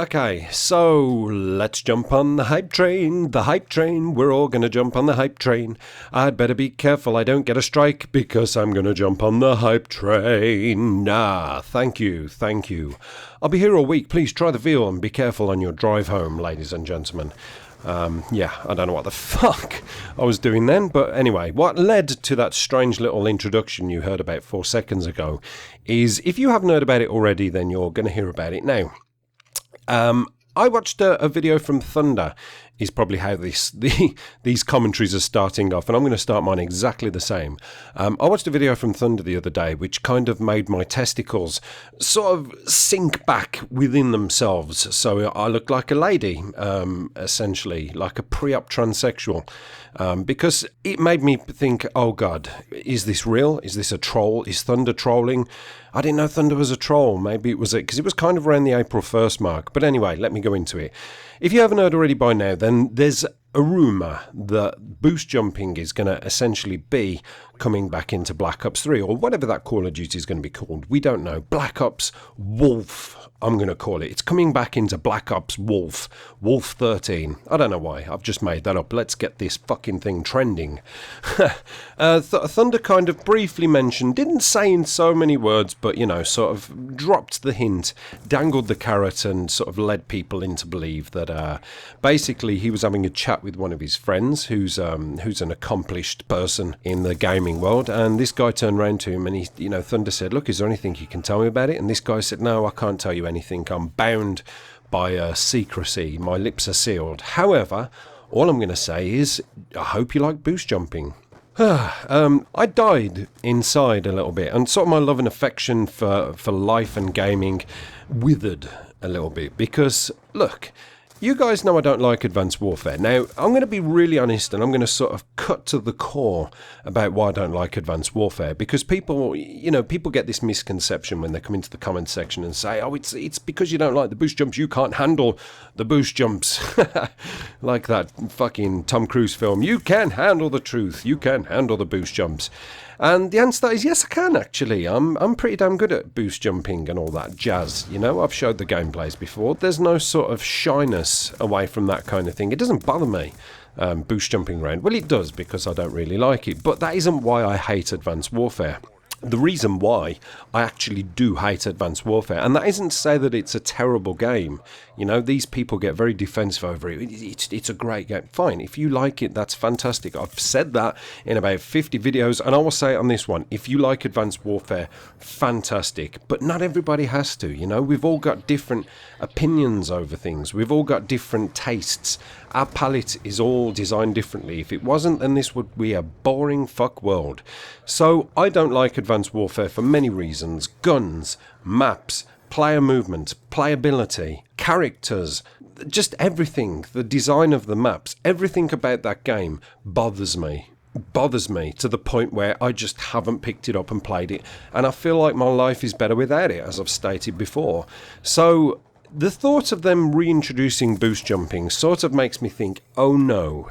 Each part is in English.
Okay, so let's jump on the hype train. The hype train. We're all going to jump on the hype train. I'd better be careful I don't get a strike because I'm going to jump on the hype train. Thank you. I'll be here all week. Please try the veal and be careful on your drive home, ladies and gentlemen. I don't know what the fuck I was doing then, but anyway, what led to that strange little introduction you heard about 4 seconds ago is, if you haven't heard about it already, then you're going to hear about it now. I watched a video from Thunder, is probably how these commentaries are starting off, and I'm going to start mine exactly the same. I watched a video from Thunder the other day, which kind of made my testicles sort of sink back within themselves. So I looked like a lady, essentially, like a pre-op transsexual, because it made me think, oh God, is this real? Is this a troll? Is Thunder trolling? I didn't know Thunder was a troll. Maybe it was because it was kind of around the April 1st mark. But anyway, let me go into it. If you haven't heard already by now, then there's a rumour that boost jumping is going to essentially be coming back into Black Ops 3, or whatever that Call of Duty is going to be called. We don't know. Black Ops Wolf, I'm going to call it. It's coming back into Black Ops Wolf 13. I don't know why. I've just made that up. Let's get this fucking thing trending. Thunder kind of briefly mentioned, didn't say in so many words, but, sort of dropped the hint, dangled the carrot, and sort of led people into believe that basically he was having a chat with one of his friends who's an accomplished person in the gaming world, and this guy turned around to him and Thunder said, look, is there anything you can tell me about it? And this guy said, no, I can't tell you anything. I'm bound by secrecy. My lips are sealed. However, all I'm going to say is I hope you like boost jumping. I died inside a little bit, and sort of my love and affection for life and gaming withered a little bit because, look, you guys know I don't like Advanced Warfare. Now, I'm going to be really honest, and I'm going to sort of cut to the core about why I don't like Advanced Warfare, because people get this misconception when they come into the comments section and say, oh, it's because you don't like the boost jumps, you can't handle the boost jumps. Like that fucking Tom Cruise film, you can handle the truth, you can handle the boost jumps. And the answer to that is yes, I can actually. I'm pretty damn good at boost jumping and all that jazz. I've showed the gameplays before. There's no sort of shyness away from that kind of thing. It doesn't bother me, boost jumping around. Well, it does because I don't really like it. But that isn't why I hate Advanced Warfare. The reason why I actually do hate Advanced Warfare, and that isn't to say that it's a terrible game. These people get very defensive over it. It's a great game. Fine, if you like it, that's fantastic. I've said that in about 50 videos, and I will say it on this one. If you like Advanced Warfare, fantastic. But not everybody has to, We've all got different opinions over things. We've all got different tastes. Our palette is all designed differently. If it wasn't, then this would be a boring fuck world. So I don't like Advanced Warfare for many reasons. Guns, maps, player movement, playability, characters, just everything. The design of the maps, everything about that game bothers me. To the point where I just haven't picked it up and played it. And I feel like my life is better without it, as I've stated before. So the thought of them reintroducing boost jumping sort of makes me think, oh no,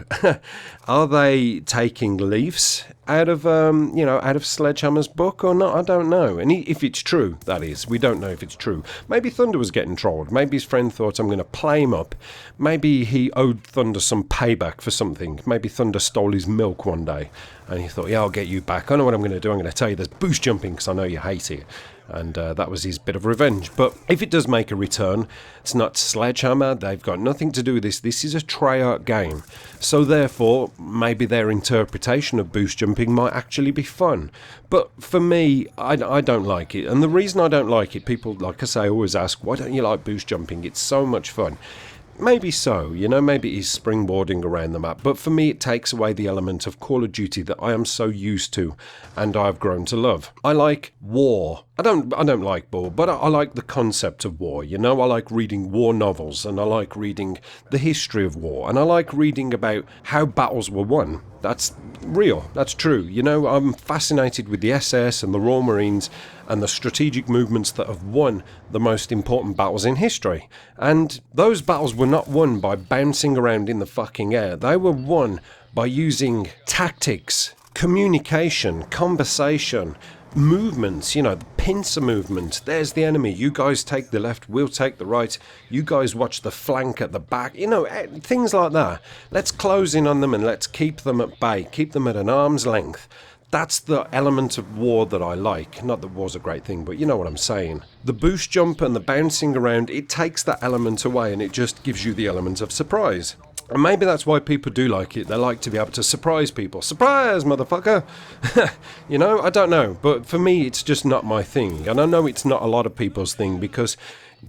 are they taking leaves out of Sledgehammer's book or not? I don't know. And if it's true, that is, we don't know if it's true. Maybe Thunder was getting trolled. Maybe his friend thought, I'm going to play him up. Maybe he owed Thunder some payback for something. Maybe Thunder stole his milk one day and he thought, yeah, I'll get you back. I know what I'm going to do. I'm going to tell you there's boost jumping because I know you hate it. And that was his bit of revenge. But if it does make a return, it's not Sledgehammer. They've got nothing to do with this. This is a Treyarch game. So therefore, maybe their interpretation of boost jumping might actually be fun. But for me, I don't like it. And the reason I don't like it, people, like I say, always ask, why don't you like boost jumping? It's so much fun. Maybe so, maybe he's springboarding around the map, but for me it takes away the element of Call of Duty that I am so used to and I've grown to love. I like war. I don't like war, but I like the concept of war, I like reading war novels, and I like reading the history of war, and I like reading about how battles were won. That's real, that's true. I'm fascinated with the SS and the Royal Marines and the strategic movements that have won the most important battles in history. And those battles were not won by bouncing around in the fucking air. They were won by using tactics, communication, conversation, movements, you know, the pincer movement. There's the enemy. You guys take the left, we'll take the right. You guys watch the flank at the back. You know, things like that. Let's close in on them and let's keep them at bay. Keep them at an arm's length. That's the element of war that I like. Not that war's a great thing, but you know what I'm saying. The boost jump and the bouncing around, it takes that element away and it just gives you the element of surprise. And maybe that's why people do like it. They like to be able to surprise people. Surprise, motherfucker! You know, I don't know. But for me, it's just not my thing. And I know it's not a lot of people's thing because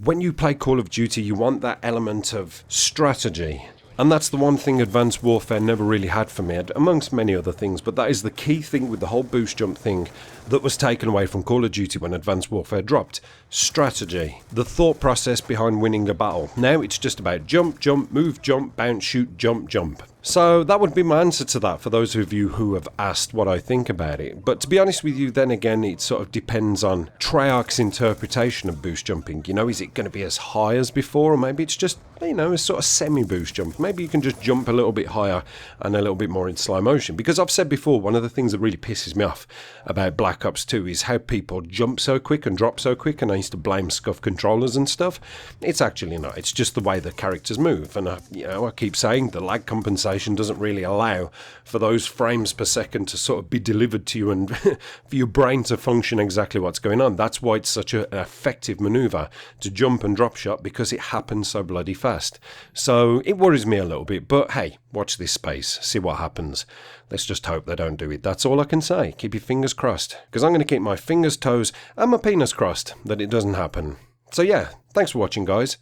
when you play Call of Duty, you want that element of strategy. And that's the one thing Advanced Warfare never really had for me, amongst many other things, but that is the key thing with the whole boost jump thing that was taken away from Call of Duty when Advanced Warfare dropped. Strategy. The thought process behind winning a battle. Now it's just about jump, jump, move, jump, bounce, shoot, jump, jump. So that would be my answer to that for those of you who have asked what I think about it. But to be honest with you, then again, it sort of depends on Treyarch's interpretation of boost jumping. You know, is it going to be as high as before, or maybe it's just, you know, a sort of semi-boost jump. Maybe you can just jump a little bit higher and a little bit more in slow motion. Because I've said before, one of the things that really pisses me off about Black Ops 2 is how people jump so quick and drop so quick, and I used to blame scuff controllers and stuff. It's actually not. It's just the way the characters move. And, you know, I keep saying the lag compensation doesn't really allow for those frames per second to sort of be delivered to you and for your brain to function exactly what's going on. That's why it's such an effective maneuver to jump and drop shot, because it happens so bloody fast. So it worries me a little bit, but hey, watch this space, see what happens. Let's just hope they don't do it. That's all I can say. Keep your fingers crossed, because I'm going to keep my fingers, toes and my penis crossed that it doesn't happen. So yeah, thanks for watching, guys.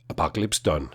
Apocalypse done.